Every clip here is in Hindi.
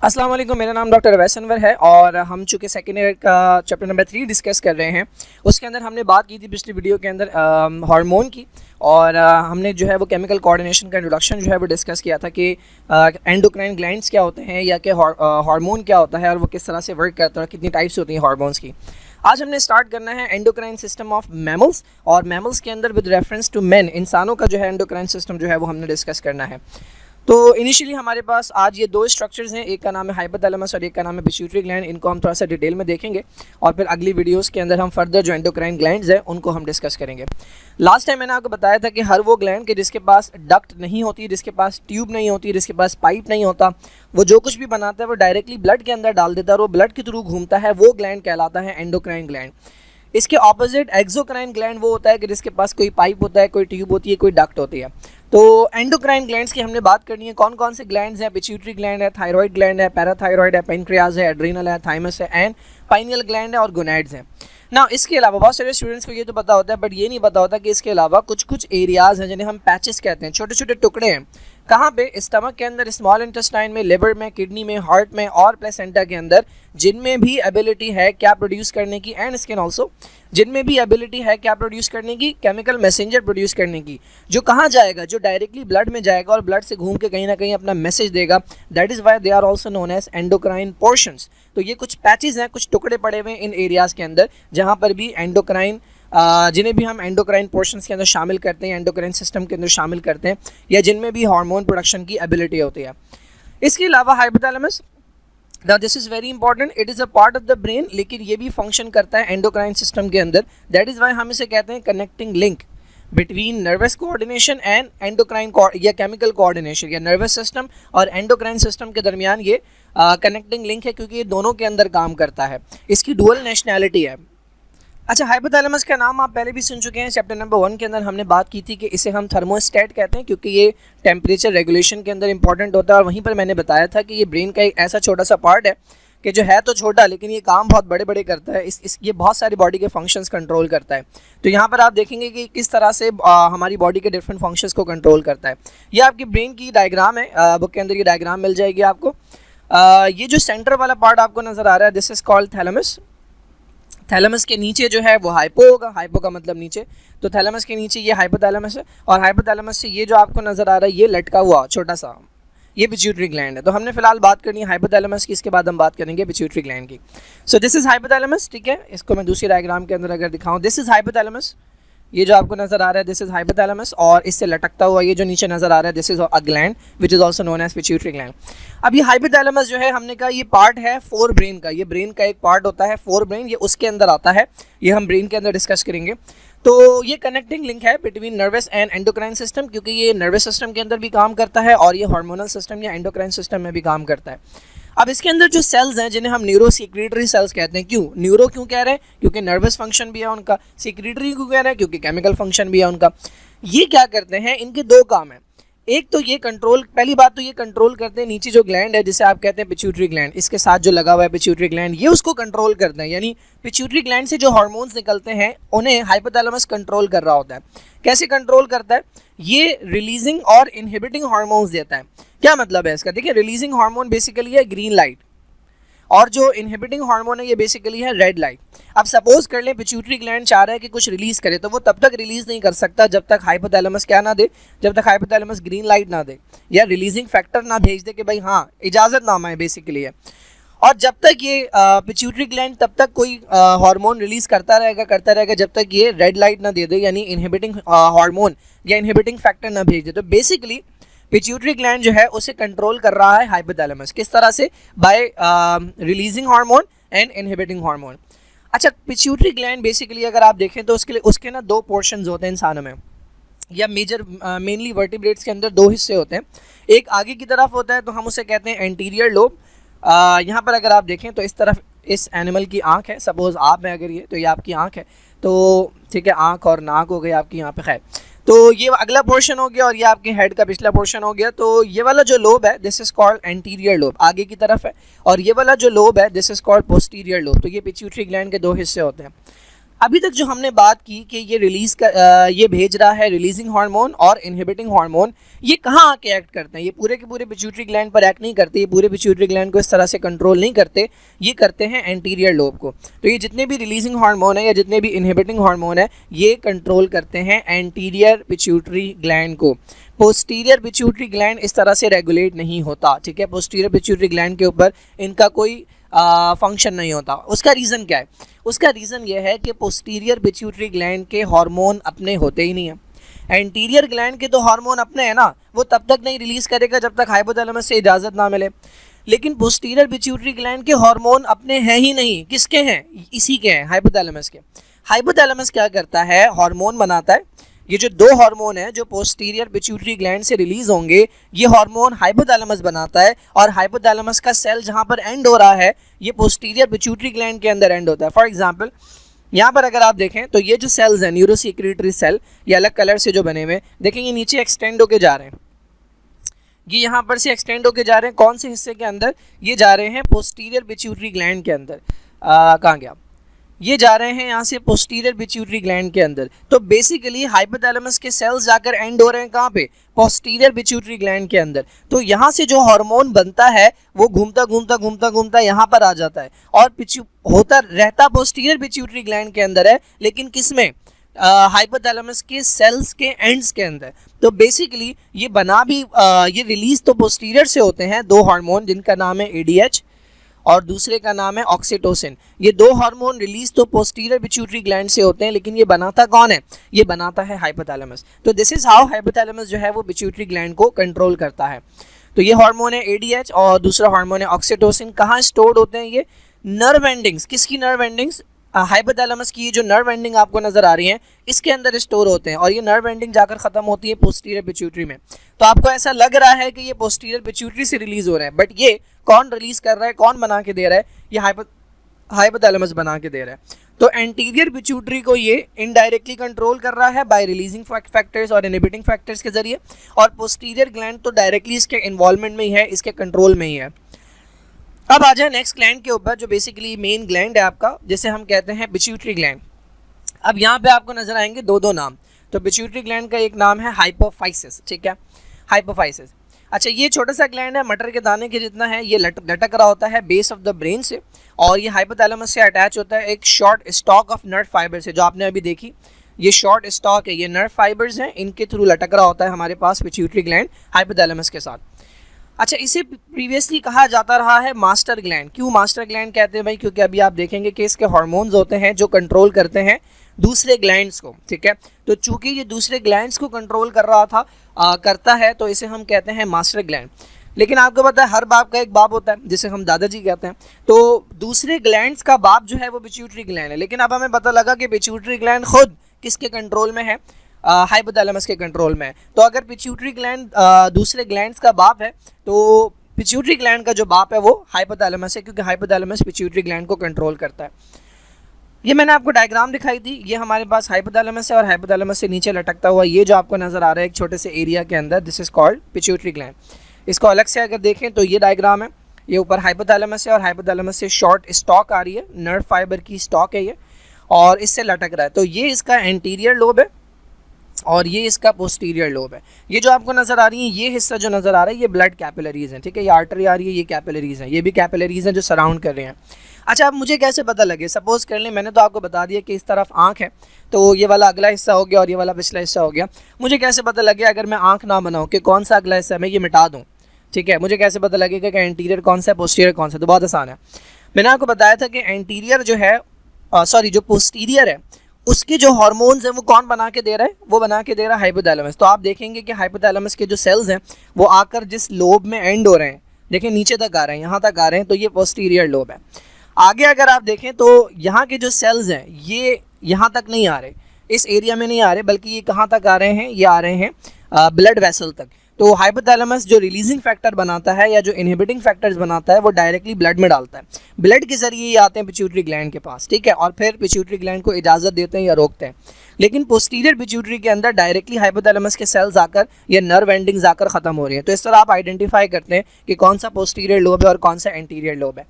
अस्सलाम वालेकुम, मेरा नाम डॉक्टर अवैस अनवर है और हम चूँकि सेकेंड ईयर का चैप्टर नंबर 3 डिस्कस कर रहे हैं। उसके अंदर हमने बात की थी पिछली वीडियो के अंदर हार्मोन की और हमने जो है वो केमिकल कोऑर्डिनेशन का इंट्रोडक्शन जो है वो डिस्कस किया था कि एंडोक्राइन ग्लैंड्स क्या होते हैं या कि हार्मोन क्या होता है और वो किस तरह से वर्क करता है, कितनी टाइप्स होती हैं हार्मोन्स की। आज हमने स्टार्ट करना है एंडोक्राइन सिस्टम ऑफ मैमल्स और मैमल्स के अंदर विद रेफरेंस टू मेन, इंसानों का जो है एंडोक्राइन सिस्टम जो है वो हमने डिस्कस करना है। तो इनिशियली हमारे पास आज ये दो स्ट्रक्चर्स हैं, एक का नाम है हाइपोथैलेमस और एक का नाम है पिट्यूटरी ग्लैंड। इनको हम थोड़ा सा डिटेल में देखेंगे और फिर अगली वीडियोस के अंदर हम फर्दर जो एंडोक्राइन ग्लैंड्स हैं उनको हम डिस्कस करेंगे। लास्ट टाइम मैंने आपको बताया था कि हर वो ग्लैंड के जिसके पास डक्ट नहीं होती, जिसके पास ट्यूब नहीं होती, जिसके पास पाइप नहीं होता, वो जो कुछ भी बनाता है वो डायरेक्टली ब्लड के अंदर डाल देता है और वो ब्लड के थ्रू घूमता है, वो ग्लैंड कहलाता है एंडोक्राइन ग्लैंड। इसके ऑपोजिट एक्सोक्राइन ग्लैंड वो होता है कि जिसके पास कोई पाइप होता है, कोई ट्यूब होती है, कोई डक्ट होती है। तो एंडोक्राइन ग्लैंड्स की हमने बात करनी है, कौन कौन से ग्लैंड्स हैं। पिट्यूटरी ग्लैंड है, थायराइड ग्लैंड है, पैराथायराइड है, पेनक्रियाज है, एड्रीनल है, थाइमस है एंड पाइनियल ग्लैंड है और गोनैड्स हैं। ना इसके अलावा बहुत सारे स्टूडेंट्स को ये तो पता होता है बट ये नहीं पता होता कि इसके अलावा कुछ कुछ एरियाज़ हैं जिन्हें हम पैचेस कहते हैं, छोटे छोटे टुकड़े हैं। कहाँ पे? स्टमक के अंदर, स्मॉल इंटेस्टाइन में, लिवर में, किडनी में, हार्ट में और प्लेसेंटा के अंदर, जिनमें भी एबिलिटी है क्या प्रोड्यूस करने की, एंड स्किन ऑल्सो, जिनमें भी एबिलिटी है क्या प्रोड्यूस करने की, केमिकल मैसेंजर प्रोड्यूस करने की, जो कहाँ जाएगा, जो डायरेक्टली ब्लड में जाएगा और ब्लड से घूम के कहीं ना कहीं अपना मैसेज देगा। That is why they are also known as endocrine portions. तो ये कुछ पैचेज हैं, कुछ टुकड़े पड़े हुए हैं इन एरियाज़ के अंदर जहाँ पर भी एंडोक्राइन, जिन्हें भी हम एंडोक्राइन पोर्शंस के अंदर शामिल करते हैं, एंडोक्राइन सिस्टम के अंदर शामिल करते हैं, या जिनमें भी हार्मोन प्रोडक्शन की एबिलिटी होती है। इसके अलावा hypothalamus, now this is very important, it is a part of the brain, लेकिन ये भी फंक्शन करता है एंडोक्राइन सिस्टम के अंदर। दैट इज़ वाई हम इसे कहते हैं connecting link between nervous coordination and endocrine या केमिकल कोऑर्डिनेशन, या नर्वस सिस्टम और एंडोक्राइन सिस्टम के दरमियान ये कनेक्टिंग लिंक है, क्योंकि ये दोनों के अंदर काम करता है। इसकी डुअल नेशनैलिटी है। अच्छा, हाइपोथैलेमस का नाम आप पहले भी सुन चुके हैं, चैप्टर नंबर 1 के अंदर हमने बात की थी कि इसे हम थर्मोस्टेट कहते हैं, क्योंकि ये टेम्परेचर रेगुलेशन के अंदर इंपॉर्टेंट होता है। और वहीं पर मैंने बताया था कि ये ब्रेन का एक ऐसा छोटा सा पार्ट है कि जो है तो छोटा लेकिन ये काम बहुत बड़े बड़े करता है। ये बहुत सारी बॉडी के फंक्शंस कंट्रोल करता है। तो यहाँ पर आप देखेंगे कि किस तरह से हमारी बॉडी के डिफरेंट फंक्शंस को कंट्रोल करता है। ये आपकी ब्रेन की डायग्राम है, बुक के अंदर ये डायग्राम मिल जाएगी आपको। ये जो सेंटर वाला पार्ट आपको नज़र आ रहा है, this is called thalamus. Thalamus के नीचे जो है वो हाइपो होगा, हाइपो का मतलब नीचे, तो थैलेमस के नीचे ये हाइपोथैलेमस है और हाइपोथैलेमस से ये जो आपको नज़र आ रहा है ये लटका हुआ छोटा सा, ये पिट्यूटरी ग्लैंड है। तो हमने फिलहाल बात करनी है हाइपोथैलेमस की, इसके बाद हम बात करेंगे पिट्यूटरी ग्लैंड की। सो दिस इज़ हाइपोथैलेमस, ठीक है। इसको मैं दूसरी डायग्राम के अंदर अगर दिखाऊँ, दिस इज़ हाइपोथैलेमस, ये जो आपको नज़र आ रहा है दिस इज़ हाइपोथैलेमस, और इससे लटकता हुआ ये जो नीचे नज़र आ रहा है this is a gland which is also known as pituitary gland. अब ये हाइपोथैलेमस जो है हमने कहा ये पार्ट है फोर ब्रेन का, ये ब्रेन का एक पार्ट होता है फोर ब्रेन, ये उसके अंदर आता है, ये हम ब्रेन के अंदर डिस्कस करेंगे। तो ये कनेक्टिंग लिंक है between nervous and endocrine system, क्योंकि ये नर्वस सिस्टम के अंदर भी काम करता है और ये हार्मोनल सिस्टम या एंडोक्राइन सिस्टम में भी काम करता है। अब इसके अंदर जो सेल्स हैं जिन्हें हम न्यूरो सीक्रेटरी सेल्स कहते हैं, क्यों न्यूरो क्यों कह रहे हैं? क्योंकि नर्वस फंक्शन भी है उनका। सीक्रेटरी क्यों कह रहे हैं? क्योंकि केमिकल फंक्शन भी है उनका। ये क्या करते हैं? इनके दो काम हैं। एक तो ये कंट्रोल, पहली बात तो ये कंट्रोल करते हैं नीचे जो ग्लैंड है जिसे आप कहते हैं पिट्यूटरी ग्लैंड, इसके साथ जो लगा हुआ है पिट्यूटरी ग्लैंड, ये उसको कंट्रोल करते हैं। यानी पिट्यूटरी ग्लैंड से जो हार्मोन्स निकलते हैं उन्हें हाइपोथैलेमस कंट्रोल कर रहा होता है। कैसे कंट्रोल करता है? ये रिलीजिंग और इनहिबिटिंग हार्मोन्स देता है। क्या मतलब है इसका? देखिए, रिलीजिंग हार्मोन बेसिकली है ग्रीन लाइट और जो इनहिबिटिंग हार्मोन है ये बेसिकली है रेड लाइट। अब सपोज कर लें पिट्यूटरी ग्लैंड चाह रहा है कि कुछ रिलीज़ करे, तो वो तब तक रिलीज़ नहीं कर सकता जब तक हाइपोथैलेमस क्या ना दे, जब तक हाइपोथैलेमस ग्रीन लाइट ना दे या रिलीजिंग फैक्टर ना भेज दे कि भाई हाँ इजाज़तनामा है बेसिकली है। और जब तक ये पिट्यूटरी ग्लैंड तब तक कोई हार्मोन रिलीज़ करता रहेगा जब तक ये रेड लाइट ना दे दे, यानी इनहिबिटिंग हार्मोन या इनहिबिटिंग फैक्टर ना भेज दे। तो बेसिकली पिट्यूटरी ग्लैंड जो है उसे कंट्रोल कर रहा है हाइपोथैलेमस। किस तरह से? Bye releasing hormone and inhibiting hormone. अच्छा, पिट्यूटरी ग्लैंड बेसिकली अगर आप देखें तो उसके ना दो पोर्शंस होते हैं इंसानों में, या मेजर मेनली वर्टिब्रेट्स के अंदर दो हिस्से होते हैं। एक आगे की तरफ होता है तो हम उसे कहते हैं एंटीरियर लोब। यहाँ पर अगर आप देखें तो इस तरफ इस एनिमल की आँख है, सपोज आप हैं अगर ये, तो ये आपकी आँख है, तो ठीक है, आँख और नाक हो गई आपकी यहाँ पे, खैर। तो ये अगला पोर्शन हो गया और ये आपके हेड का पिछला पोर्शन हो गया। तो ये वाला जो लोब है this is called anterior lobe, आगे की तरफ है, और ये वाला जो लोब है this is called posterior lobe. तो ये पिट्यूटरी ग्लैंड के दो हिस्से होते हैं। अभी तक जो हमने बात की कि ये ये भेज रहा है रिलीजिंग हार्मोन और इनहिबिटिंग हार्मोन, ये कहाँ आके एक्ट करते हैं? ये पूरे के पूरे पिट्यूटरी ग्लैंड पर एक्ट नहीं करते, ये पूरे पिट्यूटरी ग्लैंड को इस तरह से कंट्रोल नहीं करते, ये करते हैं एंटीरियर लोब को। तो ये जितने भी रिलीजिंग हार्मोन है या जितने भी इनहिबिटिंग हार्मोन है, ये कंट्रोल करते हैं एंटीरियर पिट्यूटरी ग्लैंड को। पोस्टीरियर पिट्यूटरी ग्लैंड इस तरह से रेगुलेट नहीं होता, ठीक है। पोस्टीरियर पिट्यूटरी ग्लैंड के ऊपर इनका कोई फंक्शन नहीं होता। उसका रीज़न क्या है? उसका रीज़न ये है कि पोस्टीरियर पिट्यूटरी ग्लैंड के हार्मोन अपने होते ही नहीं है। एंटीरियर ग्लैंड के तो हार्मोन अपने हैं ना, वो तब तक नहीं रिलीज़ करेगा जब तक हाइपोथैलेमस से इजाज़त ना मिले। लेकिन पोस्टीरियर पिट्यूटरी ग्लैंड के हार्मोन अपने हैं ही नहीं। किसके हैं? इसी के हैं, हाइपोथैलेमस के। हाइपोथैलेमस क्या करता है? हार्मोन बनाता है। ये जो दो हार्मोन है जो पोस्टीरियर पिट्यूटरी ग्लैंड से रिलीज होंगे, ये हार्मोन हाइपोथैलेमस बनाता है, और हाइपोथैलेमस का सेल जहाँ पर एंड हो रहा है, ये पोस्टीरियर पिट्यूटरी ग्लैंड के अंदर एंड होता है। फॉर एग्जांपल यहाँ पर अगर आप देखें तो ये जो सेल्स हैं, न्यूरोसेक्रेटरी सेल, ये अलग कलर से जो बने हुए, देखेंगे नीचे एक्सटेंड होके जा रहे हैं, ये यहाँ पर से एक्सटेंड होके जा रहे हैं। कौन से हिस्से के अंदर? ये जा रहे हैं पोस्टीरियर पिट्यूटरी ग्लैंड के अंदर। कहाँ गया? ये जा रहे हैं यहाँ से पोस्टीरियर पिट्यूटरी ग्लैंड के अंदर। तो बेसिकली हाइपोथैलेमस के सेल्स जाकर एंड हो रहे हैं कहाँ पे? पोस्टीरियर पिट्यूटरी ग्लैंड के अंदर। तो यहाँ से जो हार्मोन बनता है वो घूमता घूमता घूमता घूमता यहाँ पर आ जाता है, और होता रहता पोस्टीरियर पिट्यूटरी ग्लैंड के अंदर है, लेकिन किस में? हाइपोथैलेमस के सेल्स के एंड्स के अंदर। तो बेसिकली ये बना भी ये रिलीज तो पोस्टीरियर से होते हैं दो हार्मोन, जिनका नाम है ADH और दूसरे का नाम है ऑक्सीटोसिन। ये दो हार्मोन रिलीज तो पोस्टीरियर पिट्यूटरी ग्लैंड से होते हैं, लेकिन ये बनाता कौन है? ये बनाता है हाइपोथैलेमस। तो दिस इज हाउ हाइपोथैलेमस जो है वो पिट्यूटरी ग्लैंड को कंट्रोल करता है। तो ये हार्मोन है ADH और दूसरा हार्मोन है ऑक्सीटोसिन। कहाँ स्टोर्ड होते हैं ये? Nerve endings. किसकी नर्व एंडिंग्स? हाइपोथैलेमस की जो नर्व एंडिंग आपको नजर आ रही है, इसके अंदर स्टोर होते हैं, और ये नर्व एंडिंग जाकर खत्म होती है पोस्टीरियर पिट्यूटरी में। तो आपको ऐसा लग रहा है कि ये पोस्टीरियर पिट्यूटरी से रिलीज हो रहे हैं, बट ये कौन रिलीज कर रहा है, कौन बना के दे रहा है? ये हाइपोथैलेमस बना के दे रहा है। तो एंटीरियर पिट्यूटरी को ये इनडायरेक्टली कंट्रोल कर रहा है बाय रिलीजिंग फैक्टर्स और इनहिबिटिंग फैक्टर्स के जरिए, और पोस्टीरियर ग्लैंड तो डायरेक्टली इसके इन्वॉल्वमेंट में ही है, इसके कंट्रोल में ही है। अब आ जाए नेक्स्ट ग्लैंड के ऊपर, जो बेसिकली मेन ग्लैंड है आपका, जिसे हम कहते हैं पिट्यूटरी ग्लैंड। अब यहाँ पे आपको नजर आएंगे दो नाम। तो पिट्यूटरी ग्लैंड का एक नाम है हाइपोफाइसिस, ठीक है, हाइपोफाइसिस। अच्छा, ये छोटा सा ग्लैंड है, मटर के दाने के जितना है, ये लटक रहा होता है बेस ऑफ द ब्रेन से, और ये हाइपोथैलेमस से अटैच होता है एक short stock of nerve fibre से, जो आपने अभी देखी। ये शॉर्ट स्टॉक है, ये नर्व फाइबर्स हैं, इनके थ्रू लटक रहा होता है हमारे पास पिट्यूटरी ग्लैंड हाइपोथैलेमस के साथ। अच्छा, इसे प्रीवियसली कहा जाता रहा है मास्टर ग्लैंड। क्यों मास्टर ग्लैंड कहते हैं भाई? क्योंकि अभी आप देखेंगे कि इसके हार्मोन्स होते हैं जो कंट्रोल करते हैं दूसरे ग्लैंड्स को, ठीक है। तो चूंकि ये दूसरे ग्लैंड्स को कंट्रोल कर रहा था करता है, तो इसे हम कहते हैं मास्टर ग्लैंड। लेकिन आपको पता है हर बाप का एक बाप होता है, जिसे हम दादाजी कहते हैं। तो दूसरे ग्लैंड्स का बाप जो है वो पिट्यूटरी ग्लैंड है। लेकिन अब हमें पता लगा कि पिट्यूटरी ग्लैंड खुद किसके कंट्रोल में है? हाइपोथैलेमस के कंट्रोल में है। तो अगर पिट्यूटरी ग्लैंड दूसरे ग्लैंड्स का बाप है, तो पिट्यूटरी ग्लैंड का जो बाप है वो हाइपोथैलेमस है, क्योंकि हाइपोथैलेमस पिट्यूटरी ग्लैंड को कंट्रोल करता है। ये मैंने आपको डायग्राम दिखाई दी, ये हमारे पास हाइपोथैलेमस है, और हाइपोथैलेमस से नीचे लटकता हुआ ये जो आपको नजर आ रहा है एक छोटे से एरिया के अंदर, this is called pituitary gland. इसको अलग से अगर देखें तो ये डायग्राम है, ये ऊपर हाइपोथैलेमस है, और हाइपोथैलेमस से शॉर्ट स्टॉक आ रही है, नर्व फाइबर की स्टॉक है ये, और इससे लटक रहा है। तो ये इसका एंटीरियर लोब है, और ये इसका पोस्टीरियर लोब है। ये जो आपको नजर आ रही है, ये हिस्सा जो नजर आ रहा है, ये ब्लड कैपिलरीज हैं, ठीक है। ये आर्टरी आ रही है, ये कैपिलरीज हैं, ये भी कैपिलरीज हैं जो सराउंड कर रहे हैं। अच्छा, अब मुझे कैसे पता लगे? सपोज कर लें मैंने तो आपको बता दिया कि इस तरफ आँख है, तो ये वाला अगला हिस्सा हो गया और ये वाला पिछला हिस्सा हो गया। मुझे कैसे पता लगे अगर मैं आँख ना बनाऊँ कि कौन सा अगला हिस्सा मैं ये मिटा दूँ, ठीक है? मुझे कैसे पता लगेगा कि एंटीरियर कौन सा है, पोस्टीरियर कौन सा? तो बहुत आसान है। मैंने आपको बताया था कि एंटीरियर जो है जो पोस्टीरियर है, उसके जो हार्मोन्स हैं वो कौन बना के दे रहा है? वो बना के दे रहा है हाइपोथैलेमस। तो आप देखेंगे कि हाइपोथैलेमस के जो सेल्स हैं वो आकर जिस लोब में एंड हो रहे हैं, देखें नीचे तक आ रहे हैं, यहाँ तक आ रहे हैं, तो ये पोस्टीरियर लोब है। आगे अगर आप देखें तो यहाँ के जो सेल्स हैं ये यहाँ तक नहीं आ रहे, इस एरिया में नहीं आ रहे, बल्कि ये कहाँ तक आ रहे हैं? ये आ रहे हैं ब्लड वेसल तक। तो हाइपोथैलेमस जो रिलीजिंग फैक्टर बनाता है या जो इनहिबिटिंग फैक्टर्स बनाता है वो डायरेक्टली ब्लड में डालता है। ब्लड के जरिए ये आते हैं पिट्यूटरी ग्लैंड के पास, ठीक है, और फिर पिट्यूटरी ग्लैंड को इजाज़त देते हैं या रोकते हैं। लेकिन पोस्टीरियर पिट्यूटरी के अंदर डायरेक्टली हाइपोथैलेमस के सेल्स आकर या नर्व एंडिंग्स आकर ख़त्म हो रही है। तो इस तरह आप आइडेंटिफाई करते हैं कि कौन सा पोस्टीरियर लोब है और कौन सा एंटीरियर लोब है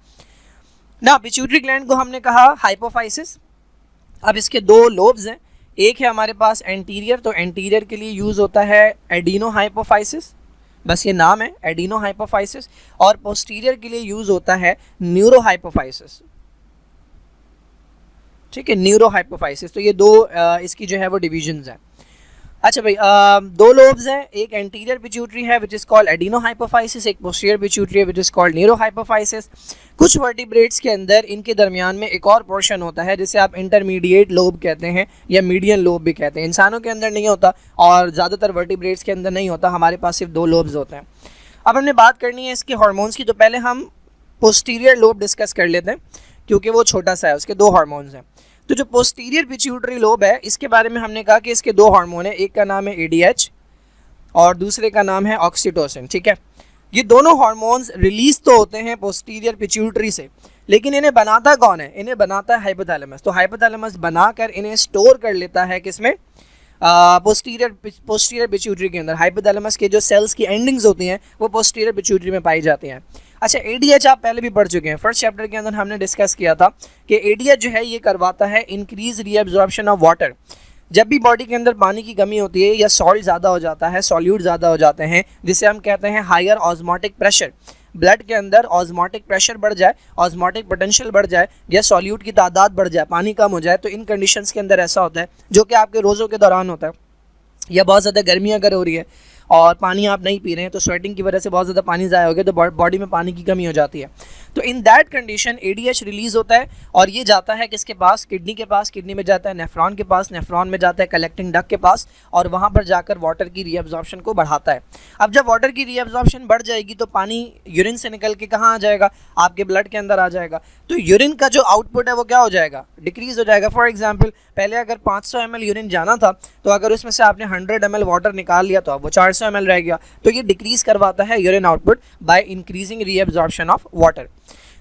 ना। पिट्यूटरी ग्लैंड को हमने कहा हाइपोफाइसिस। अब इसके दो लोब्स हैं, एक है हमारे पास एंटीरियर, तो एंटीरियर के लिए यूज़ होता है एडिनोहाइपोफाइसिस, बस ये नाम है एडिनोहाइपोफाइसिस, और पोस्टीरियर के लिए यूज़ होता है न्यूरोहाइपोफाइसिस। ठीक है, न्यूरोहाइपोफाइसिस। तो ये दो इसकी जो है वो डिविजन्स हैं। अच्छा भाई, दो लोब्स हैं, एक एंटीरियर पिट्यूटरी है विच इज़ कॉल्ड एडिनोहाइपोफाइसिस, एक पोस्टीरियर पिट्यूटरी है विच इज़ कॉल्ड न्यूरोहाइपोफाइसिस। कुछ वर्टिब्रेट्स के अंदर इनके दरमियान में एक और पोर्शन होता है जिसे आप इंटरमीडिएट लोब कहते हैं या मीडियन लोब भी कहते हैं। इंसानों के अंदर नहीं होता और ज़्यादातर वर्टिब्रेट्स के अंदर नहीं होता, हमारे पास सिर्फ दो लोब्स होते हैं। अब हमने बात करनी है इसके हार्मोन्स की, तो पहले हम पोस्टीरियर लोब डिस्कस कर लेते हैं क्योंकि वो छोटा सा है, उसके दो हार्मोन्स हैं। तो जो पोस्टीरियर पिट्यूटरी लोब है इसके बारे में हमने कहा कि इसके दो हार्मोन है, एक का नाम है एडीएच और दूसरे का नाम है ऑक्सीटोसिन। ठीक है, ये दोनों हार्मोन्स रिलीज तो होते हैं पोस्टीरियर पिट्यूटरी से, लेकिन इन्हें बनाता कौन है? इन्हें बनाता है हाइपोथैलेमस। तो हाइपोथैलेमस बनाकर इन्हें स्टोर कर लेता है किसमें? पोस्टीरियर पिट्यूटरी के अंदर। हाइपोथैलेमस के जो सेल्स की एंडिंग्स होती हैं वो पोस्टीरियर पिट्यूटरी में पाई जाती हैं। अच्छा, एडीएच आप पहले भी पढ़ चुके हैं, फर्स्ट चैप्टर के अंदर हमने डिस्कस किया था कि एडीएच जो है ये करवाता है इंक्रीज रीअब्जॉर्प्शन ऑफ वाटर। जब भी बॉडी के अंदर पानी की कमी होती है या सॉल्ट ज़्यादा हो जाता है, सॉल्यूट ज़्यादा हो जाते हैं, जिसे हम कहते हैं हायर ऑस्मोटिक प्रेशर, ब्लड के अंदर ऑस्मोटिक प्रेशर बढ़ जाए, ऑस्मोटिक पोटेंशियल बढ़ जाए या सॉल्यूट की तादाद बढ़ जाए, पानी कम हो जाए, तो इन कंडीशंस के अंदर ऐसा होता है, जो कि आपके रोज़ों के दौरान होता है, या बहुत ज़्यादा गर्मी अगर हो रही है और पानी आप नहीं पी रहे हैं तो स्वेटिंग की वजह से बहुत ज़्यादा पानी ज़ाया हो गया, तो बॉडी में पानी की कमी हो जाती है। तो in that condition ADH release होता है और ये जाता है किसके पास? किडनी के पास, किडनी में जाता है नेफ्रॉन के पास, नेफ्रॉन में जाता है कलेक्टिंग डक्ट के पास और वहाँ पर जाकर वाटर की रीअब्जॉर्प्शन को बढ़ाता है। अब जब वाटर की रीअब्जॉर्प्शन बढ़ जाएगी तो पानी यूरिन से निकल के कहाँ आ जाएगा? आपके ब्लड के अंदर आ जाएगा। तो यूरिन का जो आउटपुट है वो क्या हो जाएगा? डिक्रीज़ हो जाएगा। फॉर एग्जाम्पल, पहले अगर 500 ml यूरिन जाना था तो अगर उसमें से आपने 100 ml वाटर निकाल लिया तो अब वो 400 ml रह गया। तो ये डिक्रीज़ करवाता है urine output by increasing reabsorption of water.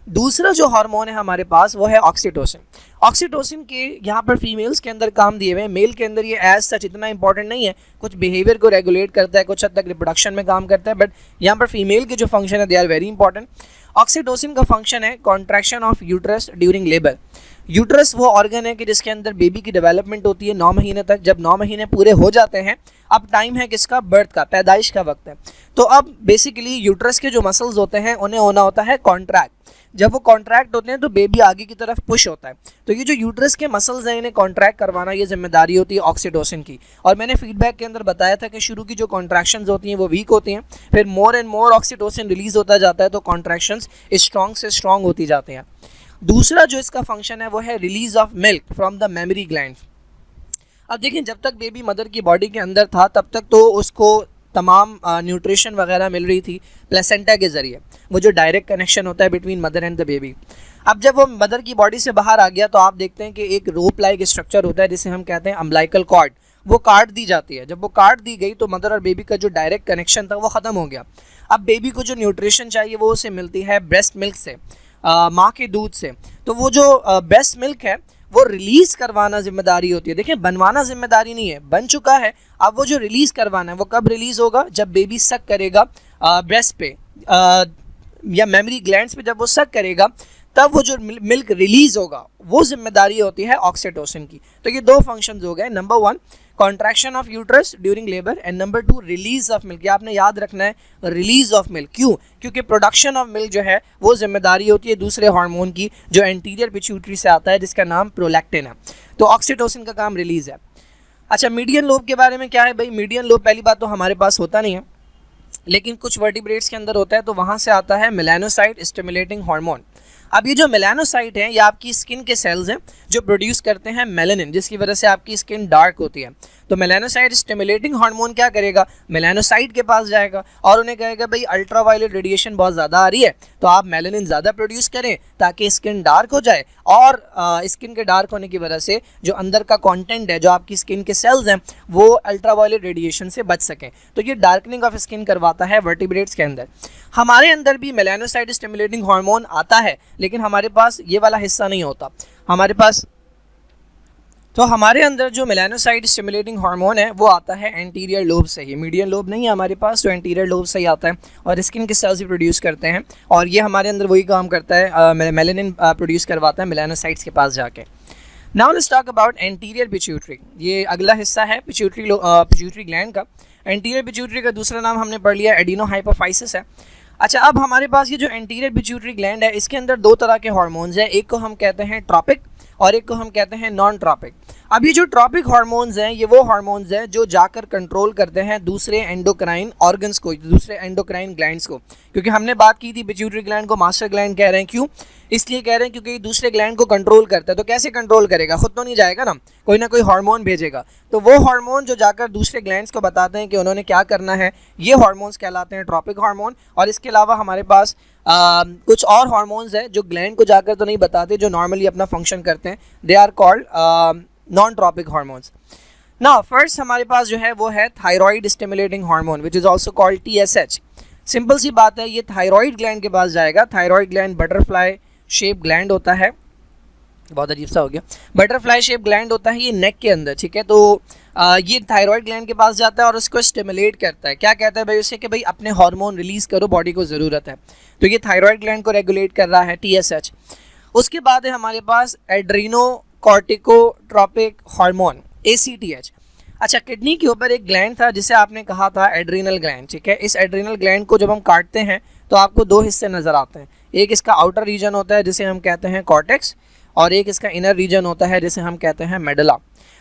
दूसरा जो हार्मोन है हमारे पास वो है ऑक्सीटोसिन। ऑक्सीटोसिन के यहाँ पर फीमेल्स के अंदर काम दिए हुए हैं, मेल के अंदर ये एज सच इतना इंपॉर्टेंट नहीं है, कुछ बिहेवियर को रेगुलेट करता है, कुछ हद तक रिप्रोडक्शन में काम करता है, बट यहाँ पर फीमेल के जो फंक्शन है they are very important. Oxytocin का फंक्शन है contraction of uterus during labour. Uterus वो ऑर्गन है कि जिसके अंदर बेबी की डेवलपमेंट होती है 9 महीने तक। जब 9 महीने पूरे हो जाते हैं, अब टाइम है किसका? बर्थ का, पैदाइश का वक्त है। तो अब बेसिकली यूट्रस के जो मसल्स होते हैं उन्हें होना होता है कॉन्ट्रैक्ट। जब वो कॉन्ट्रैक्ट होते हैं तो बेबी आगे की तरफ पुश होता है। तो ये जो यूट्रस के मसल्स हैं इन्हें कॉन्ट्रैक्ट करवाना ये जिम्मेदारी होती है ऑक्सीटोसिन की। और मैंने फीडबैक के अंदर बताया था कि शुरू की जो कॉन्ट्रैक्शंस होती हैं वो वीक होती हैं, फिर more and more oxytocin release होता जाता है तो कॉन्ट्रैक्शंस स्ट्रॉन्ग से स्ट्रॉन्ग होती जाते हैं। दूसरा जो इसका फंक्शन है वो है release of milk from the mammary gland. अब देखिए, जब तक बेबी मदर की बॉडी के अंदर था तब तक तो उसको तमाम न्यूट्रिशन वगैरह मिल रही थी प्लेसेंटा के ज़रिए, वो जो डायरेक्ट कनेक्शन होता है between mother and the baby. अब जब वो मदर की बॉडी से बाहर आ गया तो आप देखते हैं कि एक रोप लाइक स्ट्रक्चर होता है जिसे हम कहते हैं अम्बिलिकल कॉर्ड, वो काट दी जाती है। जब वो काट दी गई तो मदर और बेबी का जो डायरेक्ट कनेक्शन था वो ख़त्म हो गया। अब बेबी को जो न्यूट्रिशन चाहिए वो उसे मिलती है ब्रेस्ट मिल्क से, माँ के दूध से। तो वो जो ब्रेस्ट मिल्क है वो रिलीज़ करवाना जिम्मेदारी होती है। देखिए, बनवाना जिम्मेदारी नहीं है, बन चुका है, अब वो जो रिलीज़ करवाना है वो कब रिलीज़ होगा? जब बेबी सक करेगा ब्रेस्ट पे या मेमरी ग्लैंड्स पे, जब वो सक करेगा तब वो जो मिल्क रिलीज़ होगा वो जिम्मेदारी होती है ऑक्सीटोसिन की। तो ये दो फंक्शंस हो गए, number 1 contraction of uterus during labour and number 2 release of milk. आपने याद रखना है रिलीज ऑफ मिल्क। क्यों? क्योंकि प्रोडक्शन ऑफ मिल्क जो है वो जिम्मेदारी होती है दूसरे हार्मोन की जो एंटीरियर पिट्यूटरी से आता है जिसका नाम प्रोलैक्टिन है। तो ऑक्सीटोसिन का काम रिलीज है। अच्छा, मीडियन लोब के बारे में क्या है भाई? मीडियन लोब पहली बात तो हमारे पास होता नहीं है, लेकिन कुछ वर्टिब्रेट्स के अंदर होता है, तो वहाँ से आता है मेलानोसाइट स्टिमुलेटिंग हार्मोन। अब ये जो मेलानोसाइट है ये आपकी स्किन के सेल्स हैं जो प्रोड्यूस करते हैं मेलानिन, जिसकी वजह से आपकी स्किन डार्क होती है। तो मेलानोसाइट स्टिमुलेटिंग हार्मोन क्या करेगा? मेलानोसाइट के पास जाएगा और उन्हें कहेगा भाई अल्ट्रा वायलेट रेडिएशन बहुत ज़्यादा आ रही है तो आप मेलानिन ज़्यादा प्रोड्यूस करें ताकि स्किन डार्क हो जाए, और स्किन के डार्क होने की वजह से जो अंदर का कंटेंट है, जो आपकी स्किन के सेल्स हैं, वो अल्ट्रा वायलेट रेडिएशन से बच सकें। तो ये डार्कनिंग ऑफ स्किन करवाता है वर्टिब्रेट्स के अंदर। हमारे अंदर भी मेलानोसाइट स्टिमुलेटिंग हार्मोन आता है, लेकिन हमारे पास ये वाला हिस्सा नहीं होता हमारे पास। तो हमारे अंदर जो मेलानोसाइट स्टिमुलेटिंग हार्मोन है वो आता है एंटीरियर लोब से ही, मीडियन लोब नहीं है हमारे पास, तो एंटीरियर लोब से ही आता है और स्किन के सेल्स ही प्रोड्यूस करते हैं, और ये हमारे अंदर वही काम करता है, मेलानिन प्रोड्यूस करवाता है मेलानोसाइट्स के पास जाके। Now let's talk about anterior pituitary. ये अगला हिस्सा है पिट्यूटरी ग्लैंड का। एंटीरियर पिट्यूटरी का दूसरा नाम हमने पढ़ लिया एडिनोहाइपोफाइसिस है। अच्छा, अब हमारे पास ये जो एंटीरियर पिट्यूटरी ग्लैंड है इसके अंदर दो तरह के हार्मोन्स हैं, एक को हम कहते हैं ट्रॉपिक और एक को हम कहते हैं नॉन ट्रॉपिक। अब ये जो ट्रॉपिक हार्मोन्स हैं ये वो हार्मोन्स हैं जो जाकर कंट्रोल करते हैं दूसरे एंडोक्राइन ऑर्गन्स को, दूसरे एंडोक्राइन ग्लैंड्स को। क्योंकि हमने बात की थी पिट्यूटरी ग्लैंड को मास्टर ग्लैंड कह रहे हैं, क्यों? इसलिए कह रहे हैं क्योंकि दूसरे ग्लैंड को कंट्रोल करता है। तो कैसे कंट्रोल करेगा? खुद तो नहीं जाएगा ना कोई हार्मोन भेजेगा। तो वो हार्मोन जो जाकर दूसरे ग्लैंड्स को बताते हैं कि उन्होंने क्या करना है, ये हार्मोन्स कहलाते हैं ट्रॉपिक हार्मोन। और इसके अलावा हमारे पास कुछ और हार्मोन्स हैं जो ग्लैंड को जाकर तो नहीं बताते, जो नॉर्मली अपना फंक्शन करते हैं। They are called non tropic hormones. Now first हमारे पास जो है वो है thyroid stimulating hormone which is also called TSH। Simple सी बात है, ये थायराइड ग्लैंड के पास जाएगा। Thyroid gland butterfly shape gland होता है, बहुत अजीब सा हो गया, बटरफ्लाई शेप ग्लैंड होता है ये नेक के अंदर, ठीक है। तो ये थायराइड ग्लैंड के पास जाता है और उसको स्टिमुलेट करता है। क्या कहता है भाई उसे कि भाई अपने हार्मोन रिलीज़ करो, बॉडी को ज़रूरत है। तो ये थायराइड ग्लैंड को रेगुलेट कर रहा है TSH। उसके बाद है हमारे पास एड्रीनो कॉर्टिकोट्रॉपिक हार्मोन ACTH। अच्छा, किडनी के ऊपर एक ग्लैंड था जिसे आपने कहा था एड्रीनल ग्लैंड, ठीक है। इस एड्रीनल ग्लैंड को जब हम काटते हैं तो आपको दो हिस्से नज़र आते हैं, एक इसका आउटर रीजन होता है जिसे हम कहते हैं कॉर्टेक्स और एक इसका इनर रीजन होता है जिसे हम कहते हैं मेडुला।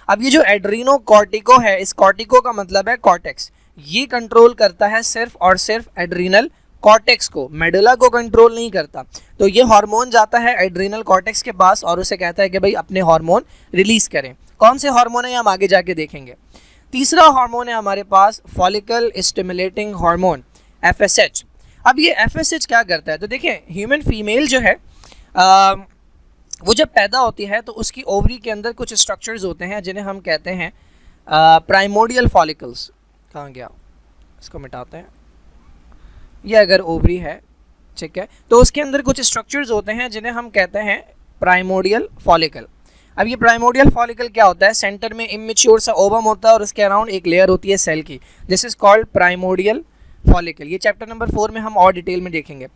अब ये जो एड्रीनो कॉर्टिको है, इस कॉर्टिको का मतलब है कॉर्टेक्स, ये कंट्रोल करता है सिर्फ और सिर्फ एड्रीनल कॉर्टेक्स को, मेडुला को कंट्रोल नहीं करता। तो ये हार्मोन जाता है एड्रीनल कॉर्टेक्स के पास और उसे कहता है कि भाई अपने हार्मोन रिलीज करें। कौन से हार्मोन है हम आगे जाके देखेंगे। तीसरा हार्मोन है हमारे पास फॉलिकल स्टिमुलेटिंग हार्मोन FSH। अब ये FSH क्या करता है? तो देखिए, ह्यूमन फीमेल जो है वो जब पैदा होती है तो उसकी ओवरी के अंदर कुछ स्ट्रक्चर्स होते हैं जिन्हें हम कहते हैं प्राइमोडियल फॉलिकल्स। कहाँ गया? इसको मिटाते हैं। ये अगर ओवरी है, ठीक है, तो उसके अंदर कुछ स्ट्रक्चर्स होते हैं जिन्हें हम कहते हैं प्राइमोडियल फॉलिकल। अब ये प्राइमोडियल फॉलिकल क्या होता है? सेंटर में इमेच्योर सा ओवम होता है और उसके अराउंड एक लेयर होती है सेल की, this is called primordial follicle. ये चैप्टर नंबर 4 में हम और डिटेल में देखेंगे।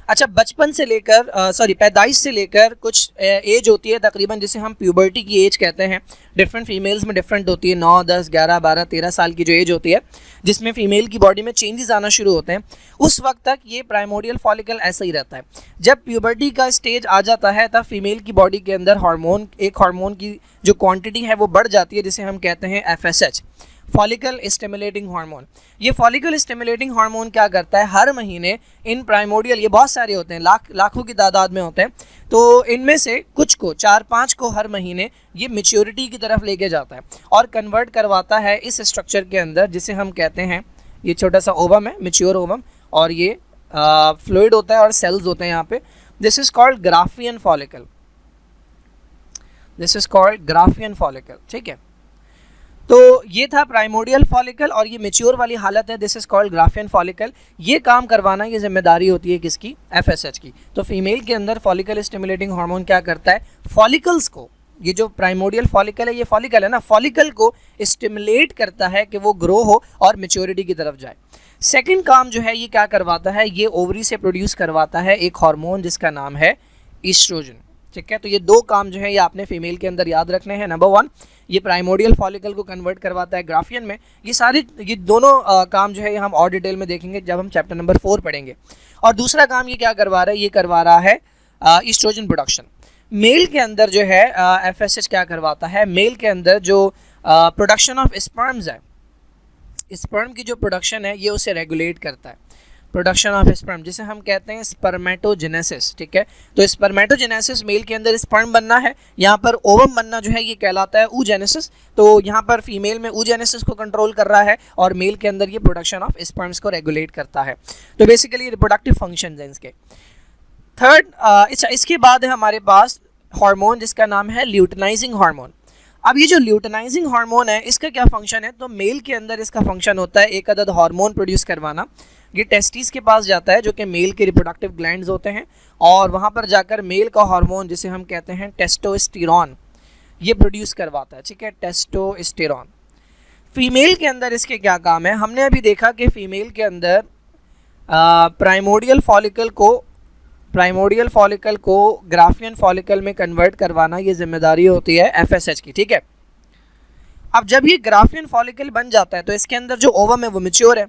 अच्छा, बचपन से लेकर पैदाइश से लेकर कुछ एज होती है तकरीबन जिसे हम प्यूबर्टी की एज कहते हैं। डिफरेंट फीमेल्स में डिफरेंट होती है, 9, 10, 11, 12, 13 साल की जो एज होती है जिसमें फीमेल की बॉडी में चेंजेस आना शुरू होते हैं। उस वक्त तक ये प्राइमोडियल फॉलिकल ऐसा ही रहता है। जब प्यूबर्टी का स्टेज आ जाता है तब फीमेल की बॉडी के अंदर एक हार्मोन की जो क्वांटिटी है वो बढ़ जाती है जिसे हम कहते हैं FSH, फॉलिकल स्टिमुलेटिंग हार्मोन। ये फॉलिकल स्टिमुलेटिंग हार्मोन क्या करता है? हर महीने इन प्राइमोडियल, ये बहुत सारे होते हैं, लाखों की तादाद में होते हैं, तो इनमें से कुछ को 4-5 को हर महीने ये मैच्योरिटी की तरफ लेके जाता है और कन्वर्ट करवाता है इस स्ट्रक्चर के अंदर जिसे हम कहते हैं, ये छोटा सा ओवम है, मैच्योर ओवम, और ये फ्लूइड होता है और सेल्स होते हैं यहाँ पे। This is called Graafian follicle, this is called Graafian follicle, ठीक है। तो ये था प्राइमोडियल फॉलिकल और ये मैच्योर वाली हालत है, this is called Graafian follicle. ये काम करवाना, ये जिम्मेदारी होती है किसकी? FSH की। तो फीमेल के अंदर फॉलिकल स्टिमुलेटिंग हार्मोन क्या करता है? फॉलिकल्स को, ये जो प्राइमोडियल फॉलिकल है, ये फॉलिकल है ना, फॉलिकल को स्टिमुलेट करता है कि वो ग्रो हो और मैच्योरिटी की तरफ जाए। सेकेंड काम जो है ये क्या करवाता है? ये ओवरी से प्रोड्यूस करवाता है एक हार्मोन जिसका नाम है ईस्ट्रोजन, ठीक है। तो ये दो काम जो है ये आपने फीमेल के अंदर याद रखने हैं। नंबर 1, ये प्राइमोडियल फॉलिकल को कन्वर्ट करवाता है ग्राफियन में। ये दोनों काम जो है ये हम और डिटेल में देखेंगे जब हम चैप्टर नंबर 4 पढ़ेंगे। और दूसरा काम ये क्या करवा रहा है? ये करवा रहा है ईस्ट्रोजन प्रोडक्शन। मेल के अंदर जो है FSH क्या करवाता है? मेल के अंदर जो प्रोडक्शन ऑफ स्पर्म्स है, स्पर्म की जो प्रोडक्शन है ये उसे रेगुलेट करता है, प्रोडक्शन ऑफ स्पर्म, जिसे हम कहते हैं स्पर्मेटोजेनेसिस, ठीक है। तो स्पर्मेटोजेनेसिस, मेल के अंदर स्पर्म बनना है, यहाँ पर ओवम बनना जो है ये कहलाता है oogenesis। तो यहाँ पर फीमेल में oogenesis को कंट्रोल कर रहा है और मेल के अंदर ये प्रोडक्शन ऑफ स्पर्म्स को रेगुलेट करता है। तो बेसिकली रिप्रोडक्टिव फंक्शंस हैं इसके। थर्ड, इसके बाद है हमारे पास हार्मोन जिसका नाम है ल्यूटेनाइजिंग हार्मोन। अब ये जो ल्यूटेनाइजिंग हार्मोन है इसका क्या फंक्शन है? तो मेल के अंदर इसका फंक्शन होता है एक अदद हार्मोन प्रोड्यूस करवाना। ये टेस्टिस के पास जाता है जो कि मेल के रिप्रोडक्टिव ग्लैंड्स होते हैं और वहाँ पर जाकर मेल का हार्मोन जिसे हम कहते हैं टेस्टोस्टेरोन ये प्रोड्यूस करवाता है, ठीक है, टेस्टोस्टेरोन। फीमेल के अंदर इसके क्या काम है? हमने अभी देखा कि फीमेल के अंदर प्राइमोडियल फॉलिकल को प्राइमोडियल फॉलिकल को ग्राफियन फॉलिकल में कन्वर्ट करवाना, ये जिम्मेदारी होती है एफएसएच की, ठीक है। अब जब ये ग्राफियन फॉलिकल बन जाता है तो इसके अंदर जो ओवम है वो मैच्योर है।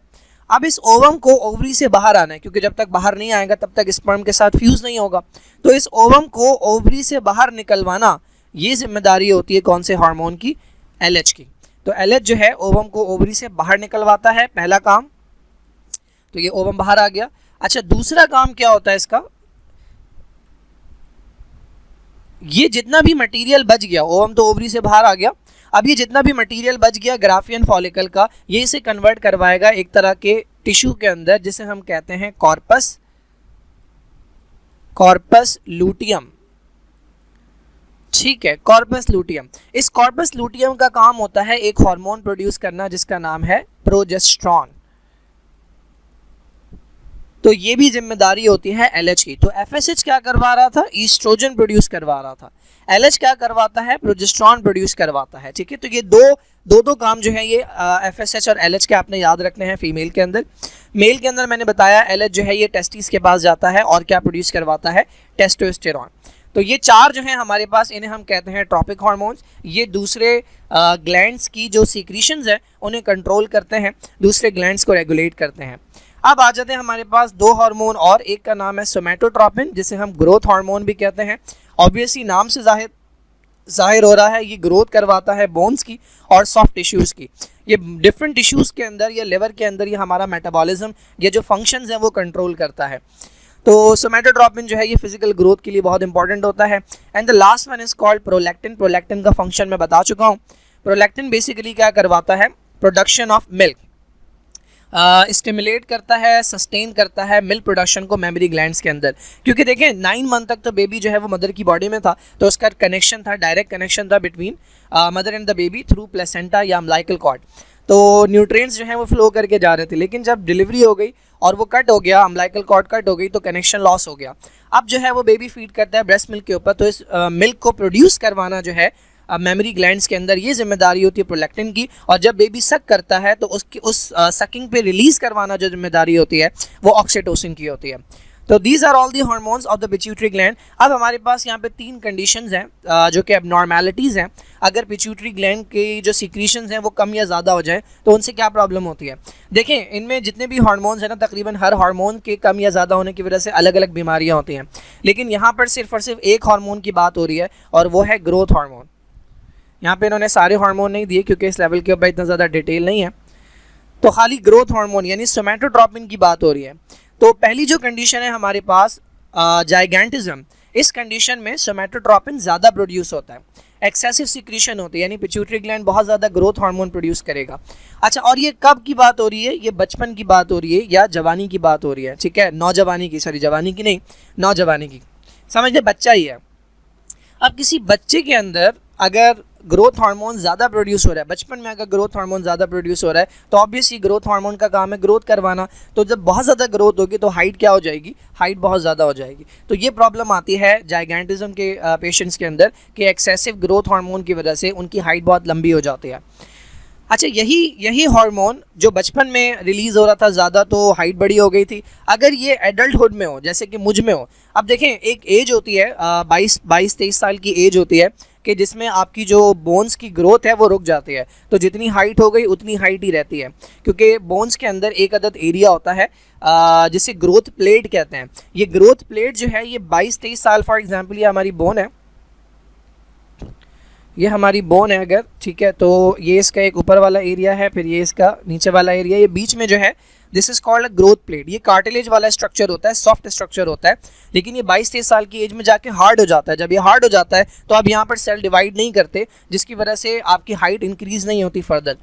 अब इस ओवम को ओवरी से बाहर आना है, क्योंकि जब तक बाहर नहीं आएगा तब तक स्पर्म के साथ फ्यूज नहीं होगा। तो इस ओवम को ओवरी से बाहर निकलवाना, ये जिम्मेदारी होती है कौन से हार्मोन की? एलएच की। तो एलएच जो है ओवम को ओवरी से बाहर निकलवाता है, पहला काम। तो ये ओवम बाहर आ गया। अच्छा, दूसरा काम क्या होता है इसका? ये जितना भी मटेरियल बच गया, ओवम तो ओवरी से बाहर आ गया, अब ये जितना भी मटेरियल बच गया ग्राफियन फॉलिकल का, ये इसे कन्वर्ट करवाएगा एक तरह के टिश्यू के अंदर, जिसे हम कहते हैं कॉर्पस लूटियम, ठीक है, कॉर्पस लूटियम। इस कॉर्पस लूटियम का काम होता है एक हार्मोन प्रोड्यूस करना जिसका नाम है प्रोजेस्टेरॉन। तो ये भी जिम्मेदारी होती है एलएच की। तो एफएसएच क्या करवा रहा था? ईस्ट्रोजन प्रोड्यूस करवा रहा था। एलएच क्या करवाता है? प्रोजेस्टेरॉन प्रोड्यूस करवाता है, ठीक है। तो ये दो काम जो है ये एफएसएच और एलएच के आपने याद रखने हैं फीमेल के अंदर। मेल के अंदर मैंने बताया एलएच जो है ये टेस्टिस के पास जाता है और क्या प्रोड्यूस करवाता है? टेस्टोस्टेरॉन। तो ये चार जो हैं हमारे पास, इन्हें हम कहते हैं ट्रॉपिक हार्मोन्स। ये दूसरे ग्लैंड्स की जो सीक्रेशंस है उन्हें कंट्रोल करते हैं, दूसरे ग्लैंड्स को रेगुलेट करते हैं। अब आ जाते हैं हमारे पास दो हार्मोन और, एक का नाम है सोमैटोट्रोपिन जिसे हम ग्रोथ हार्मोन भी कहते हैं। ऑब्वियसली नाम से जाहिर हो रहा है ये ग्रोथ करवाता है बोन्स की और सॉफ्ट टिश्यूज़ की। ये डिफरेंट टिश्यूज़ के अंदर या लिवर के अंदर ये हमारा मेटाबॉलिज्म, ये जो फंक्शंस हैं वो कंट्रोल करता है। तो सोमैटोट्रोपिन जो है ये फिजिकल ग्रोथ के लिए बहुत इंपॉर्टेंट होता है। And the last one is called prolactin. Prolactin का फंक्शन मैं बता चुका हूँ। प्रोलैक्टिन बेसिकली क्या करवाता है? प्रोडक्शन ऑफ मिल्क, स्टिमुलेट करता है, सस्टेन करता है मिल्क प्रोडक्शन को मेमरी ग्लैंड्स के अंदर। क्योंकि देखें 9 मंथ तक तो बेबी जो है वो मदर की बॉडी में था, तो उसका कनेक्शन था, डायरेक्ट कनेक्शन था between mother and the baby through placenta या अम्बिलिकल कॉर्ड। तो न्यूट्रिएंट्स जो हैं वो फ्लो करके जा रहे थे, लेकिन जब डिलीवरी हो गई और वो कट हो गया, अम्बिलिकल कॉर्ड कट हो गई, तो कनेक्शन लॉस हो गया। अब जो है वो बेबी फीड करता है ब्रेस्ट मिल्क के ऊपर, तो इस मिल्क को प्रोड्यूस करवाना जो है मेमोरी ग्लैंड्स के अंदर, ये जिम्मेदारी होती है प्रोलैक्टिन की। और जब बेबी सक करता है तो उसकी उस सकिंग पे रिलीज करवाना जो जिम्मेदारी होती है वो ऑक्सीटोसिन की होती है। तो these are all the hormones of the pituitary gland. अब हमारे पास यहाँ पे 3 कंडीशंस हैं जो कि एबनॉर्मेलिटीज़ हैं। अगर पिट्यूटरी ग्लैंड की जो सीक्रेशंस हैं वो कम या ज़्यादा हो जाए तो उनसे क्या प्रॉब्लम होती है? देखें, इनमें जितने भी हार्मोन्स हैं ना, तकरीबन हर हार्मोन के कम या ज़्यादा होने की वजह से अलग अलग बीमारियाँ होती हैं। लेकिन यहाँ पर सिर्फ और सिर्फ एक हार्मोन की बात हो रही है और वो है ग्रोथ हार्मोन। यहाँ पे इन्होंने सारे हार्मोन नहीं दिए क्योंकि इस लेवल के ऊपर इतना ज़्यादा डिटेल नहीं है, तो खाली ग्रोथ हार्मोन यानी सोमैटोट्रोपिन की बात हो रही है। तो पहली जो कंडीशन है हमारे पास जाइगेंटिज्म, इस कंडीशन में सोमैटोट्रोपिन ज़्यादा प्रोड्यूस होता है, एक्सेसिव सीक्रेशन होती है, यानी पिट्यूटरी ग्लैंड बहुत ज़्यादा ग्रोथ हार्मोन प्रोड्यूस करेगा। अच्छा, और ये कब की बात हो रही है? ये बचपन की बात हो रही है या जवानी की बात हो रही है? ठीक है, नौजवानी की, सॉरी जवानी की नहीं, नौजवानी की। समझ ले, बच्चा ही है। अब किसी बच्चे के अंदर अगर ग्रोथ हार्मोन ज़्यादा प्रोड्यूस हो रहा है, बचपन में अगर ग्रोथ हार्मोन ज़्यादा प्रोड्यूस हो रहा है, तो ऑब्वियसली ग्रोथ हार्मोन का काम है ग्रोथ करवाना। तो जब बहुत ज़्यादा ग्रोथ होगी तो हाइट क्या हो जाएगी? हाइट बहुत ज़्यादा हो जाएगी। तो ये प्रॉब्लम आती है जाइगेंटिज्म के पेशेंट्स के अंदर कि एक्सेसिव ग्रोथ हार्मोन की वजह से उनकी हाइट बहुत लंबी हो जाती है। अच्छा, यही हार्मोन जो बचपन में रिलीज़ हो रहा था ज़्यादा, तो हाइट बड़ी हो गई थी। अगर ये एडल्टहुड में हो, जैसे कि मुझ में हो, अब देखें एक एज होती है 22-23 साल की एज होती है कि जिसमें आपकी जो बोन्स की ग्रोथ है वो रुक जाती है। तो जितनी हाइट हो गई उतनी हाइट ही रहती है, क्योंकि बोन्स के अंदर एक अदद एरिया होता है जिसे ग्रोथ प्लेट कहते हैं। ये ग्रोथ प्लेट जो है ये 22-23 साल, फॉर एग्जांपल ये हमारी बोन है, ये हमारी बोन है अगर, ठीक है, तो ये इसका एक ऊपर वाला एरिया है, फिर ये इसका नीचे वाला एरिया, ये बीच में जो है this is called a growth plate. ये कार्टिलेज वाला स्ट्रक्चर होता है, सॉफ्ट स्ट्रक्चर होता है, लेकिन ये 22-23 साल की एज में जाके हार्ड हो जाता है। जब ये हार्ड हो जाता है तो अब यहाँ पर सेल डिवाइड नहीं करते, जिसकी वजह से आपकी हाइट इंक्रीज नहीं होती फर्दर।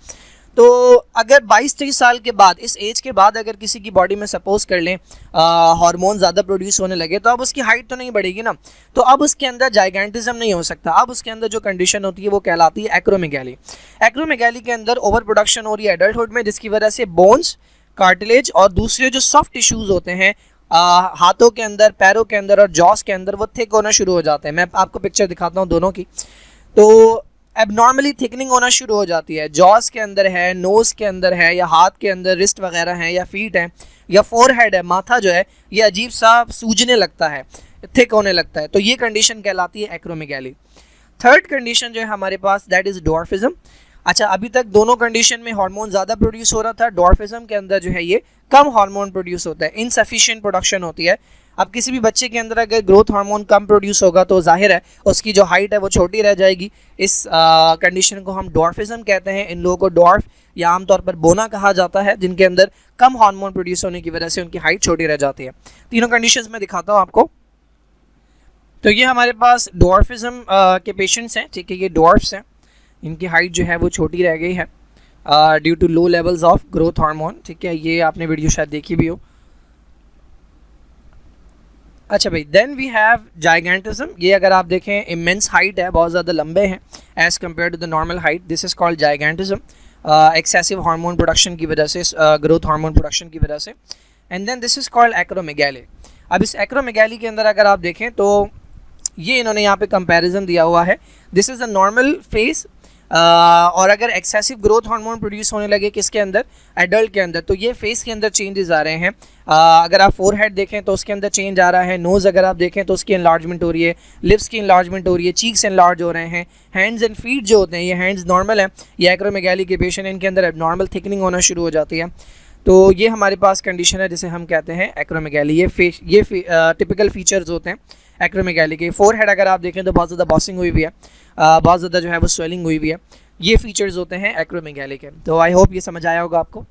तो अगर 22-23 साल के बाद, इस एज के बाद अगर किसी की बॉडी में सपोज कर लें हार्मोन ज़्यादा प्रोड्यूस होने लगे, तो अब उसकी हाइट तो नहीं बढ़ेगी ना, तो अब उसके अंदर जाइगेंटिज्म नहीं हो सकता। अब उसके अंदर जो कंडीशन होती है वो कहलाती है एक्रोमेगैली। एक्रोमेगैली के अंदर ओवर प्रोडक्शन हो रही है एडल्टहुड में, जिसकी वजह से बोन्स, कार्टिलेज और दूसरे जो सॉफ्ट टिश्यूज़ होते हैं हाथों के अंदर, पैरों के अंदर और जॉस के अंदर, वो थिक होना शुरू हो जाते हैं। मैं आपको पिक्चर दिखाता हूँ दोनों की। तो एबनॉर्मली थिकनिंग होना शुरू हो जाती है, जॉस के अंदर है, नोज़ के अंदर है, या हाथ के अंदर रिस्ट वगैरह हैं, या फीट है, या फोरहेड है, माथा जो है ये अजीब सा सूजने लगता है, थिक होने लगता है, तो ये कंडीशन कहलाती है एक्रोमेगैली। थर्ड कंडीशन जो है हमारे पास दैट इज़ डॉर्फिज्म। अच्छा, अभी तक दोनों कंडीशन में हार्मोन ज़्यादा प्रोड्यूस हो रहा था, डॉर्फिज्म के अंदर जो है ये कम हार्मोन प्रोड्यूस होता है, इनसफिशिएंट प्रोडक्शन होती है। अब किसी भी बच्चे के अंदर अगर ग्रोथ हार्मोन कम प्रोड्यूस होगा तो जाहिर है उसकी जो हाइट है वो छोटी रह जाएगी। इस कंडीशन को हम डॉर्फिज्म कहते हैं। इन लोगों को डॉर्फ या आमतौर पर बोना कहा जाता है, जिनके अंदर कम हार्मोन प्रोड्यूस होने की वजह से उनकी हाइट छोटी रह जाती है। तीनों कंडीशंस में दिखाता हूँ आपको। तो ये हमारे पास डॉर्फिज्म के पेशेंट्स हैं, ठीक है, ये डॉर्फ्स हैं, इनकी हाइट जो है वो छोटी रह गई है due to low levels of growth hormone, ठीक है, ये आपने वीडियो शायद देखी भी हो। अच्छा भाई, देन वी हैव जाइगेंटिज्म। ये अगर आप देखें इमेंस हाइट है, बहुत ज़्यादा लंबे हैं as compare to the normal height, this is called gigantism, excessive hormone production की वजह से, ग्रोथ हार्मोन प्रोडक्शन की वजह से। And then this is called acromegaly. अब इस एक्रोमेगैली के अंदर अगर आप देखें तो ये इन्होंने यहाँ पे कंपैरिजन दिया हुआ है, this is a normal face, और अगर एक्सेसिव ग्रोथ हार्मोन प्रोड्यूस होने लगे किसके अंदर, एडल्ट के अंदर, तो ये फेस के अंदर चेंजेस आ रहे हैं। अगर आप फोरहेड देखें तो उसके अंदर चेंज आ रहा है, नोज़ अगर आप देखें तो उसकी एनलार्जमेंट हो रही है, लिप्स की एनलार्जमेंट हो रही है, चीक्स एनलार्ज हो रहे हैं, हैंड्स एंड फीट जो होते हैं, ये हैंड्स नॉर्मल है, ये एक्रोमेगैली के पेशेंट इनके अंदर एबनॉर्मल थिकनिंग होना शुरू हो जाती है। तो ये हमारे पास कंडीशन है जिसे हम कहते हैं एक्रोमेगैली। ये टिपिकल फीचर्स होते हैं एक्रोमेगैली के। फोरहेड अगर आप देखें तो बहुत ज़्यादा बॉसिंग हुई हुई है, बहुत ज़्यादा जो है वो स्वेलिंग हुई हुई है, ये फीचर्स होते हैं एक्रोमेगैली के। तो आई होप ये समझ आया होगा आपको।